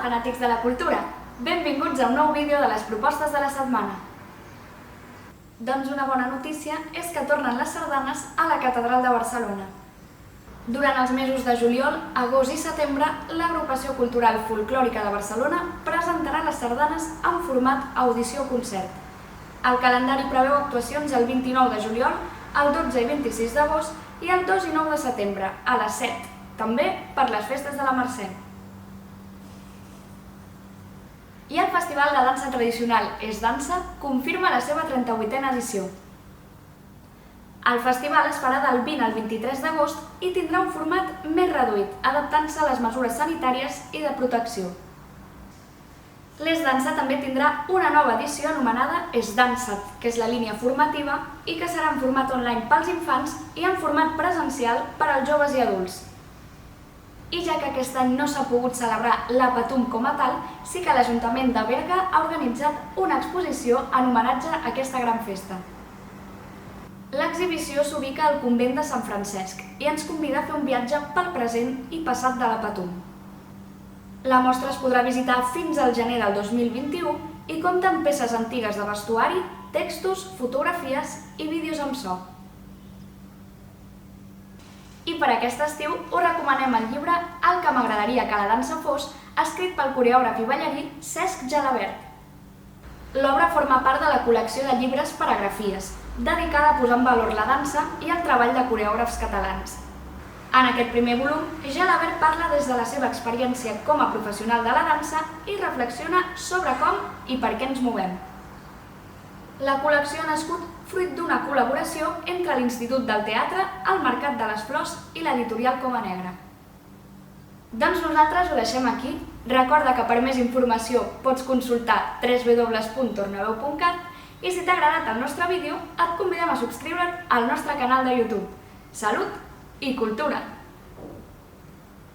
fanàtics de la cultura! Benvinguts a un nou vídeo de les propostes de la setmana. Doncs una bona notícia és que tornen les sardanes a la Catedral de Barcelona. Durant els mesos de juliol, agost i setembre, l'Agrupació Cultural Folclòrica de Barcelona presentarà les sardanes en format audició-concert. El calendari preveu actuacions el 29 de juliol, el 12 i 26 d'agost i el 2 i 9 de setembre, a les 7, també per les festes de la Mercè. I el Festival de Dansa Tradicional És Dansa confirma la seva 38a edició. El festival es farà del 20 al 23 d'agost i tindrà un format més reduït, adaptant-se a les mesures sanitàries i de protecció. l'És Dansa també tindrà una nova edició anomenada És Dansa, que és la línia formativa i que serà en format online pels infants i en format presencial per als joves i adults. I ja que aquest any no s'ha pogut celebrar la Patum com a tal, sí que l'Ajuntament de Berga ha organitzat una exposició en homenatge a aquesta gran festa. L'exhibició s'ubica al convent de Sant Francesc i ens convida a fer un viatge pel present i passat de la Patum. La mostra es podrà visitar fins al gener del 2021 i compta amb peces antigues de vestuari, textos, fotografies i vídeos amb so. I per aquest estiu us recomanem el llibre El que m'agradaria que la dansa fos, escrit pel coreògraf i ballarí Cesc Gelabert. L'obra forma part de la col·lecció de llibres Paragrafies, dedicada a posar en valor la dansa i el treball de coreògrafs catalans. En aquest primer volum, Gelabert parla des de la seva experiència com a professional de la dansa i reflexiona sobre com i per què ens movem. La col·lecció ha nascut fruit d'una col·laboració entre l'Institut del Teatre, el Mercat de les Flors i l'editorial Coma Negra. Doncs nosaltres ho deixem aquí. Recorda que per més informació pots consultar www.tornaveu.cat i si t'ha agradat el nostre vídeo et convidem a subscriure't al nostre canal de YouTube. Salut i cultura!